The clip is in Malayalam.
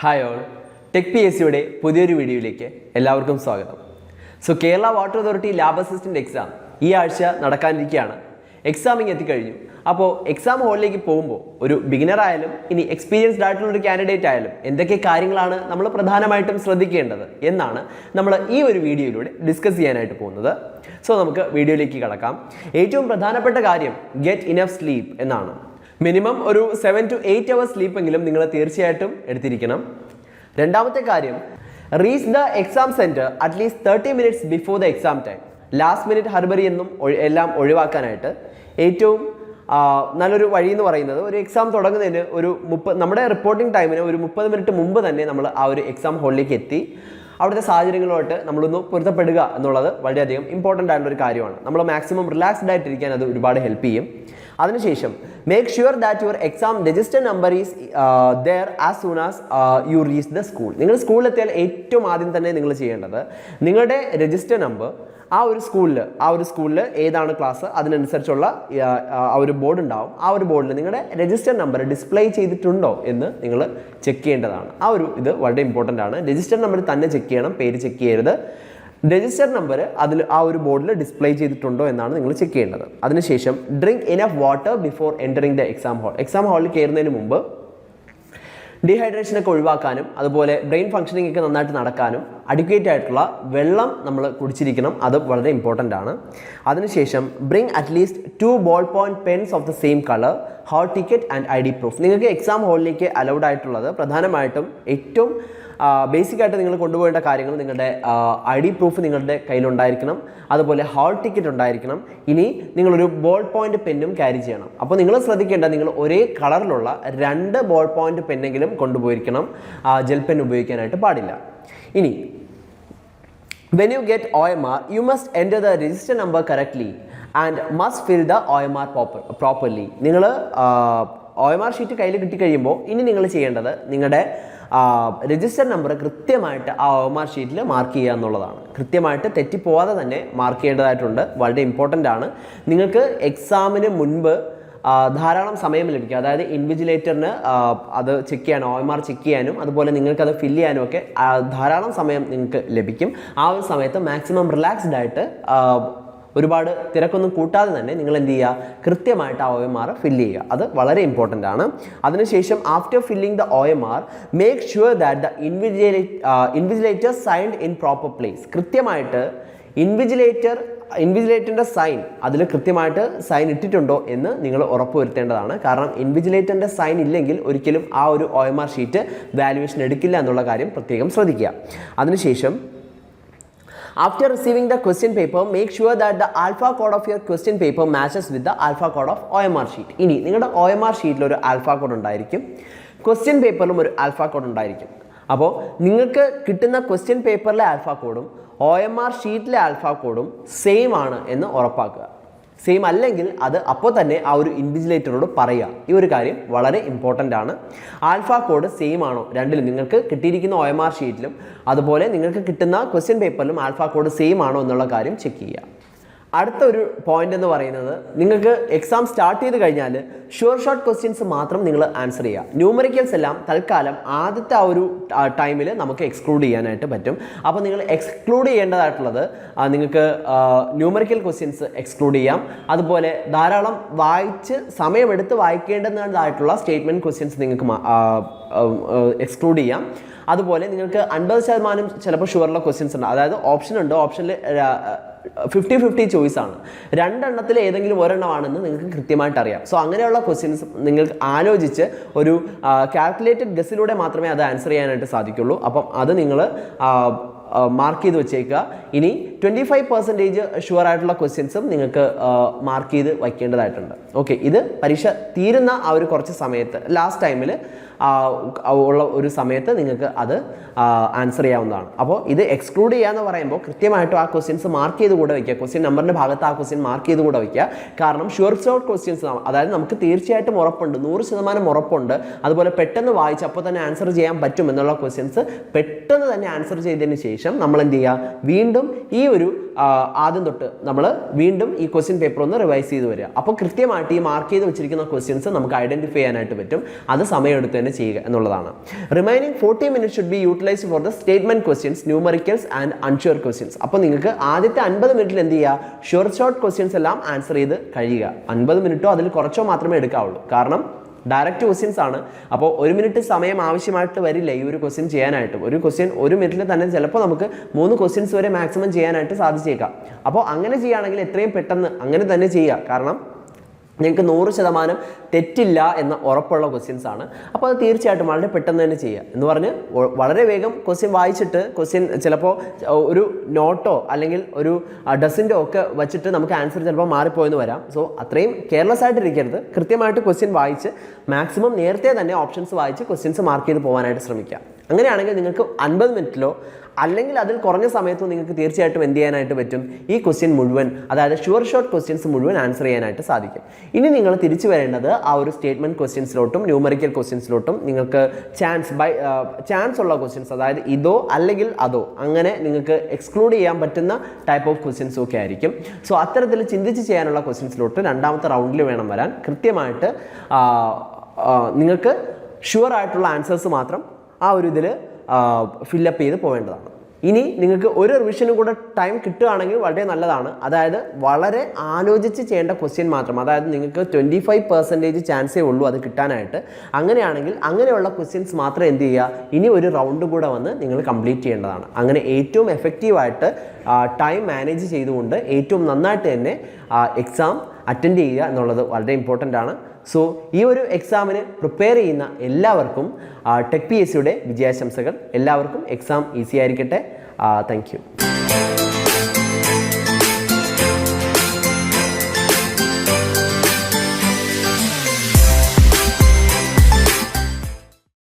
Hi all, tech P S സിയുടെ പുതിയൊരു വീഡിയോയിലേക്ക് എല്ലാവർക്കും സ്വാഗതം. Kerala water authority lab assistant exam ഈ ആഴ്ച നടക്കാനിരിക്കുകയാണ്. എക്സാമിങ് എത്തിക്കഴിഞ്ഞു. അപ്പോൾ എക്സാം ഹാളിലേക്ക് പോകുമ്പോൾ ഒരു ബിഗിനർ ആയാലും ഇനി എക്സ്പീരിയൻസ്ഡ് ആയിട്ടുള്ള ഒരു കാൻഡിഡേറ്റ് ആയാലും എന്തൊക്കെ കാര്യങ്ങളാണ് നമ്മൾ പ്രധാനമായിട്ടും ശ്രദ്ധിക്കേണ്ടത് എന്നാണ് നമ്മൾ ഈ ഒരു വീഡിയോയിലൂടെ ഡിസ്കസ് ചെയ്യാനായിട്ട് പോകുന്നത്. നമുക്ക് വീഡിയോയിലേക്ക് കടക്കാം. ഏറ്റവും പ്രധാനപ്പെട്ട കാര്യം ഗെറ്റ് ഇനഫ് സ്ലീപ്പ് എന്നാണ്. മിനിമം ഒരു 7 to 8 hours സ്ലീപ്പെങ്കിലും നിങ്ങൾ തീർച്ചയായിട്ടും എടുത്തിരിക്കണം. രണ്ടാമത്തെ കാര്യം, reach the exam centre at least 30 minutes before the exam time. Last minute ഹർബറി എന്നും എല്ലാം ഒഴിവാക്കാനായിട്ട് ഏറ്റവും നല്ലൊരു വഴി എന്ന് പറയുന്നത് ഒരു എക്സാം തുടങ്ങുന്നതിന് ഒരു നമ്മുടെ റിപ്പോർട്ടിംഗ് ടൈമിന് ഒരു 30 minute മുമ്പ് തന്നെ നമ്മൾ ആ ഒരു എക്സാം ഹാളിലേക്ക് എത്തി അവിടുത്തെ സാഹചര്യങ്ങളുമായിട്ട് നമ്മളൊന്ന് പൊരുത്തപ്പെടുക എന്നുള്ളത് വളരെയധികം ഇമ്പോർട്ടൻ്റ് ആയിട്ടുള്ള ഒരു കാര്യമാണ്. നമ്മൾ മാക്സിമം റിലാക്സ്ഡ് ആയിട്ടിരിക്കാൻ അത് ഒരുപാട് ഹെൽപ്പ് ചെയ്യും. അതിനുശേഷം make sure that your exam register number is there as soon as you reach the school. നിങ്ങൾ സ്കൂളിലെത്തിയാൽ ഏറ്റവും ആദ്യം തന്നെ നിങ്ങൾ ചെയ്യേണ്ടത് നിങ്ങളുടെ രജിസ്റ്റർ നമ്പർ ആ ഒരു സ്കൂളിൽ ഏതാണ് ക്ലാസ് അതിനനുസരിച്ചുള്ള ആ ഒരു ബോർഡ് ഉണ്ടാവും. ആ ഒരു ബോർഡിൽ നിങ്ങളുടെ രജിസ്റ്റർ നമ്പർ ഡിസ്പ്ലേ ചെയ്തിട്ടുണ്ടോ എന്ന് നിങ്ങൾ ചെക്ക് ചെയ്യേണ്ടതാണ്. ഇത് വളരെ ഇമ്പോർട്ടൻ്റ് ആണ്. രജിസ്റ്റർ നമ്പർ തന്നെ ചെക്ക് ചെയ്യണം, പേര് ചെക്ക് ചെയ്യരുത്. രജിസ്റ്റർ നമ്പർ അതിൽ ആ ഒരു ബോർഡിൽ ഡിസ്പ്ലേ ചെയ്തിട്ടുണ്ടോ എന്നാണ് നിങ്ങൾ ചെക്ക് ചെയ്യേണ്ടത്. അതിനുശേഷം drink enough water before entering the exam hall. Exam ഹാളിൽ കയറുന്നതിന് മുമ്പ് ഡീഹൈഡ്രേഷനൊക്കെ ഒഴിവാക്കാനും അതുപോലെ ബ്രെയിൻ ഫംഗ്ഷനിങ് ഒക്കെ നന്നായിട്ട് നടക്കാനും അഡിക്വേറ്റ് ആയിട്ടുള്ള വെള്ളം നമ്മൾ കുടിച്ചിരിക്കണം. അത് വളരെ ഇമ്പോർട്ടൻ്റ് ആണ്. അതിനുശേഷം bring at least 2 ball point pens of the same colour, hall ticket and ID proof. നിങ്ങൾക്ക് എക്സാം ഹാളിലേക്ക് അലൗഡ് ആയിട്ടുള്ളത് പ്രധാനമായിട്ടും ഏറ്റവും ബേസിക് ആയിട്ട് നിങ്ങൾ കൊണ്ടുപോകേണ്ട കാര്യങ്ങൾ നിങ്ങളുടെ ID പ്രൂഫ് നിങ്ങളുടെ കയ്യിലുണ്ടായിരിക്കണം, അതുപോലെ ഹാൾ ടിക്കറ്റ് ഉണ്ടായിരിക്കണം. ഇനി നിങ്ങളൊരു ബോൾ പോയിന്റ് പെന്നും ക്യാരി ചെയ്യണം. അപ്പോൾ നിങ്ങൾ ശ്രദ്ധിക്കേണ്ട, നിങ്ങൾ ഒരേ കളറിലുള്ള 2 ബോൾ പോയിന്റ് പെന്നെങ്കിലും കൊണ്ടുപോയിരിക്കണം. ജെൽ പെൻ ഉപയോഗിക്കാനായിട്ട് പാടില്ല. ഇനി when you get OMR you must enter the register number correctly and must fill the OMR properly. നിങ്ങൾ OMR ഷീറ്റ് കയ്യിൽ കിട്ടിക്കഴിയുമ്പോൾ ഇനി നിങ്ങൾ ചെയ്യേണ്ടത് നിങ്ങളുടെ രജിസ്റ്റർ നമ്പർ കൃത്യമായിട്ട് ആ OMR ഷീറ്റിൽ മാർക്ക് ചെയ്യുക എന്നുള്ളതാണ്. കൃത്യമായിട്ട് തെറ്റിപ്പോവാതെ തന്നെ മാർക്ക് ചെയ്യേണ്ടതായിട്ടുണ്ട്. വളരെ ഇമ്പോർട്ടൻ്റ് ആണ്. നിങ്ങൾക്ക് എക്സാമിന് മുൻപ് ധാരാളം സമയം ലഭിക്കും. അതായത് ഇൻവിജിലേറ്ററിന് അത് ചെക്ക് ചെയ്യാനും OMR ചെക്ക് ചെയ്യാനും അതുപോലെ നിങ്ങൾക്കത് ഫില്ല് ചെയ്യാനും ഒക്കെ ധാരാളം സമയം നിങ്ങൾക്ക് ലഭിക്കും. ആ ഒരു സമയത്ത് മാക്സിമം റിലാക്സ്ഡ് ആയിട്ട് ഒരുപാട് തിരക്കൊന്നും കൂട്ടാതെ തന്നെ നിങ്ങൾ എന്ത് ചെയ്യുക, കൃത്യമായിട്ട് ആ OMR ഫില്ല് ചെയ്യുക. അത് വളരെ ഇമ്പോർട്ടൻ്റ് ആണ്. അതിനുശേഷം after filling the OMR make sure that the invigilator signed in proper place. കൃത്യമായിട്ട് ഇൻവിജിലേറ്ററിൻ്റെ സൈൻ അതിൽ കൃത്യമായിട്ട് സൈൻ ഇട്ടിട്ടുണ്ടോ എന്ന് നിങ്ങൾ ഉറപ്പുവരുത്തേണ്ടതാണ്. കാരണം ഇൻവിജിലേറ്ററിൻ്റെ സൈൻ ഇല്ലെങ്കിൽ ഒരിക്കലും ആ ഒരു OMR ഷീറ്റ് വാല്യുവേഷൻ എടുക്കില്ല എന്നുള്ള കാര്യം പ്രത്യേകം ശ്രദ്ധിക്കുക. അതിനുശേഷം after receiving the question paper make sure that the alpha code of your question paper matches with the alpha code of OMR sheet. ഇനി നിങ്ങളുടെ OMR ഷീറ്റിൽ ഒരു ആൽഫ കോഡ് ഉണ്ടായിരിക്കും, ക്വസ്റ്റ്യൻ പേപ്പറിലും ഒരു ആൽഫ കോഡ് ഉണ്ടായിരിക്കും. അപ്പോൾ നിങ്ങൾക്ക് കിട്ടുന്ന ക്വസ്റ്റ്യൻ പേപ്പറിലെ ആൽഫ കോഡും OMR ഷീറ്റിലെ ആൽഫ കോഡും സെയിം ആണ് എന്ന് ഉറപ്പാക്കുക. സെയിം അല്ലെങ്കിൽ അത് അപ്പോൾ തന്നെ ആ ഒരു ഇൻവിജിലേറ്ററോട് പറയുക. ഈ ഒരു കാര്യം വളരെ ഇമ്പോർട്ടൻ്റ് ആണ്. ആൽഫ കോഡ് സെയിം ആണോ രണ്ടിലും, നിങ്ങൾക്ക് കിട്ടിയിരിക്കുന്ന OMR ഷീറ്റിലും അതുപോലെ നിങ്ങൾക്ക് കിട്ടുന്ന ക്വസ്റ്റ്യൻ പേപ്പറിലും ആൽഫ കോഡ് സെയിം ആണോ എന്നുള്ള കാര്യം ചെക്ക് ചെയ്യുക. അടുത്ത ഒരു പോയിന്റ് എന്ന് പറയുന്നത്, നിങ്ങൾക്ക് എക്സാം സ്റ്റാർട്ട് ചെയ്ത് കഴിഞ്ഞാൽ ഷുവർ ഷോർട്ട് ക്വസ്റ്റ്യൻസ് മാത്രം നിങ്ങൾ ആൻസർ ചെയ്യുക. ന്യൂമറിക്കൽസ് എല്ലാം തൽക്കാലം ആദ്യത്തെ ആ ഒരു ടൈമിൽ നമുക്ക് എക്സ്ക്ലൂഡ് ചെയ്യാനായിട്ട് പറ്റും. അപ്പോൾ നിങ്ങൾ എക്സ്ക്ലൂഡ് ചെയ്യേണ്ടതായിട്ടുള്ളത് നിങ്ങൾക്ക് ന്യൂമറിക്കൽ ക്വസ്റ്റ്യൻസ് എക്സ്ക്ലൂഡ് ചെയ്യാം. അതുപോലെ ധാരാളം സമയമെടുത്ത് വായിക്കേണ്ടതായിട്ടുള്ള സ്റ്റേറ്റ്മെൻറ്റ് ക്വസ്റ്റ്യൻസ് നിങ്ങൾക്ക് എക്സ്ക്ലൂഡ് ചെയ്യാം. അതുപോലെ നിങ്ങൾക്ക് 50% ചിലപ്പോൾ ഷുവറുള്ള ക്വസ്റ്റ്യൻസ് ഉണ്ട്. അതായത് ഓപ്ഷൻ ഉണ്ട്, ഓപ്ഷനിൽ 50-50 ചോയ്സ് ആണ്. 2 എണ്ണത്തിൽ ഏതെങ്കിലും ഒരെണ്ണമാണെന്ന് നിങ്ങൾക്ക് കൃത്യമായിട്ട് അറിയാം. അങ്ങനെയുള്ള ക്വസ്റ്റ്യൻസ് നിങ്ങൾക്ക് ആലോചിച്ച് ഒരു കാൽക്കുലേറ്റഡ് ഗസ്സിലൂടെ മാത്രമേ അത് ആൻസർ ചെയ്യാനായിട്ട് സാധിക്കുള്ളൂ. അപ്പം അത് നിങ്ങൾ മാർക്ക് ചെയ്ത് വെച്ചേക്കുക. ഇനി 25% ഷുവർ ആയിട്ടുള്ള ക്വസ്റ്റ്യൻസും നിങ്ങൾക്ക് മാർക്ക് ചെയ്ത് വയ്ക്കേണ്ടതായിട്ടുണ്ട്. ഓക്കെ, ഇത് പരീക്ഷ തീരുന്ന ആ ഒരു കുറച്ച് സമയത്ത് ലാസ്റ്റ് ടൈമിൽ ഉള്ള ഒരു സമയത്ത് നിങ്ങൾക്ക് അത് ആൻസർ ചെയ്യാവുന്നതാണ്. അപ്പോൾ ഇത് എക്സ്ക്ലൂഡ് ചെയ്യുക എന്ന് പറയുമ്പോൾ കൃത്യമായിട്ടും ആ ക്വസ്റ്റ്യൻസ് മാർക്ക് ചെയ്ത് കൂടെ വയ്ക്കുക. ക്വസ്റ്റ്യൻ നമ്പറിൻ്റെ ഭാഗത്ത് ആ ക്വസ്റ്റ്യൻ മാർക്ക് ചെയ്ത് കൂടെ വയ്ക്കുക. കാരണം ഷുവർ ഷോർട്ട് ക്വസ്റ്റ്യൻസ്, അതായത് നമുക്ക് തീർച്ചയായിട്ടും ഉറപ്പുണ്ട്, 100% ഉറപ്പുണ്ട്, അതുപോലെ പെട്ടെന്ന് വായിച്ച് അപ്പോൾ തന്നെ ആൻസർ ചെയ്യാൻ പറ്റും എന്നുള്ള ക്വസ്റ്റ്യൻസ് പെട്ടെന്ന് തന്നെ ആൻസർ ചെയ്തതിന് ശേഷം ശേഷം നമ്മൾ എന്ത് ചെയ്യുക, വീണ്ടും ഈ ഒരു ആദ്യം തൊട്ട് നമ്മൾ വീണ്ടും ഈ ക്വസ്റ്റ്യൻ പേപ്പർ ഒന്ന് റിവൈസ് ചെയ്ത് വരിക. അപ്പോൾ കൃത്യമായിട്ട് ഈ മാർക്ക് ചെയ്ത് വെച്ചിരിക്കുന്ന ക്വസ്റ്റ്യൻസ് നമുക്ക് ഐഡന്റിഫൈ ചെയ്യാനായിട്ട് പറ്റും. അത് സമയമെടുത്ത് തന്നെ ചെയ്യുക എന്നുള്ളതാണ്. Remaining 40 minutes should be utilised for the statement questions, numericals and unsure questions. അപ്പോൾ നിങ്ങൾക്ക് ആദ്യത്തെ 50 മിനിറ്റിൽ എന്ത് ചെയ്യുക, ഷോർട്ട് ക്വസ്റ്റ്യൻസ് എല്ലാം ആൻസർ ചെയ്ത് കഴിയുക. 50 മിനിറ്റോ അതിൽ കുറച്ചോ മാത്രമേ എടുക്കാവുള്ളൂ. കാരണം ഡയറക്റ്റ് ക്വസ്റ്റ്യൻസ് ആണ്. അപ്പോൾ 1 മിനിറ്റ് സമയം ആവശ്യമായിട്ട് വരില്ല ഈ ഒരു ക്വസ്റ്റ്യൻ ചെയ്യാനായിട്ട്. ഒരു ക്വസ്റ്റ്യൻ 1 മിനിറ്റിൽ തന്നെ ചിലപ്പോൾ നമുക്ക് 3 ക്വസ്റ്റ്യൻസ് വരെ മാക്സിമം ചെയ്യാനായിട്ട് സാധിച്ചേക്കാം. അപ്പോൾ അങ്ങനെ ചെയ്യുകയാണെങ്കിൽ എത്രയും പെട്ടെന്ന് അങ്ങനെ തന്നെ ചെയ്യുക. കാരണം നിങ്ങൾക്ക് 100% തെറ്റില്ല എന്ന ഉറപ്പുള്ള ക്വസ്റ്റ്യൻസ് ആണ്. അപ്പോൾ അത് തീർച്ചയായിട്ടും വളരെ പെട്ടെന്ന് തന്നെ ചെയ്യുക എന്ന് പറഞ്ഞ് വളരെ വേഗം ക്വസ്റ്റ്യൻ വായിച്ചിട്ട് ക്വസ്റ്റ്യൻ ചിലപ്പോൾ ഒരു നോട്ടോ അല്ലെങ്കിൽ ഒരു ഡസിൻ്റെ ഒക്കെ വെച്ചിട്ട് നമുക്ക് ആൻസർ ചിലപ്പോൾ മാറിപ്പോയെന്ന് വരാം. സോ അത്രയും കെയർലെസ് ആയിട്ടിരിക്കരുത്. കൃത്യമായിട്ട് ക്വസ്റ്റ്യൻ വായിച്ച് മാക്സിമം നേരത്തെ തന്നെ ഓപ്ഷൻസ് വായിച്ച് ക്വസ്റ്റ്യൻസ് മാർക്ക് ചെയ്ത് പോകാനായിട്ട് ശ്രമിക്കുക. അങ്ങനെയാണെങ്കിൽ നിങ്ങൾക്ക് 50 മിനിറ്റിലോ അല്ലെങ്കിൽ അതിൽ കുറഞ്ഞ സമയത്തോ നിങ്ങൾക്ക് തീർച്ചയായിട്ടും എന്ത് ചെയ്യാനായിട്ട് പറ്റും, ഈ ക്വസ്റ്റ്യൻ മുഴുവൻ, അതായത് ഷോർട്ട് ക്വസ്റ്റ്യൻസ് മുഴുവൻ ആൻസർ ചെയ്യാനായിട്ട് സാധിക്കും. ഇനി നിങ്ങൾ തിരിച്ചു വരേണ്ടത് ആ ഒരു സ്റ്റേറ്റ്മെന്റ് ക്വസ്റ്റ്യൻസിലോട്ടും ന്യൂമറിക്കൽ ക്വസ്റ്റ്യൻസിലോട്ടും. നിങ്ങൾക്ക് ചാൻസ് ഉള്ള ക്വസ്റ്റ്യൻസ്, അതായത് ഇതോ അല്ലെങ്കിൽ അതോ, അങ്ങനെ നിങ്ങൾക്ക് എക്സ്ക്ലൂഡ് ചെയ്യാൻ പറ്റുന്ന ടൈപ്പ് ഓഫ് ക്വസ്റ്റ്യൻസും ഒക്കെ ആയിരിക്കും. സോ അത്തരത്തിൽ ചിന്തിച്ച് ചെയ്യാനുള്ള ക്വസ്റ്റ്യൻസിലോട്ട് രണ്ടാമത്തെ റൗണ്ടിൽ വേണം വരാൻ. കൃത്യമായിട്ട് നിങ്ങൾക്ക് ഷുവർ ആയിട്ടുള്ള ആൻസേഴ്സ് മാത്രം ആ ഒരു ഇതിൽ ഫില്ലപ്പ് ചെയ്ത് പോവേണ്ടതാണ്. ഇനി നിങ്ങൾക്ക് ഒരു റിവിഷനും കൂടെ ടൈം കിട്ടുകയാണെങ്കിൽ വളരെ നല്ലതാണ്. അതായത് വളരെ ആലോചിച്ച് ചെയ്യേണ്ട ക്വസ്റ്റ്യൻ മാത്രം, അതായത് നിങ്ങൾക്ക് 25% ചാൻസേ ഉള്ളൂ അത് കിട്ടാനായിട്ട്. അങ്ങനെയാണെങ്കിൽ അങ്ങനെയുള്ള ക്വസ്റ്റ്യൻസ് മാത്രം എന്ത് ചെയ്യുക, ഇനി ഒരു റൗണ്ട് കൂടെ വന്ന് നിങ്ങൾ കംപ്ലീറ്റ് ചെയ്യേണ്ടതാണ്. അങ്ങനെ ഏറ്റവും എഫക്റ്റീവായിട്ട് ടൈം മാനേജ് ചെയ്തുകൊണ്ട് ഏറ്റവും നന്നായിട്ട് തന്നെ എക്സാം അറ്റൻഡ് ചെയ്യുക എന്നുള്ളത് വളരെ ഇമ്പോർട്ടൻ്റ് ആണ്. സോ ഈ ഒരു എക്സാമിന് പ്രിപ്പയർ ചെയ്യുന്ന എല്ലാവർക്കും ടെക് PSCയുടെ വിജയാശംസകൾ. എല്ലാവർക്കും എക്സാം ഈസി ആയിരിക്കട്ടെ. Thank you.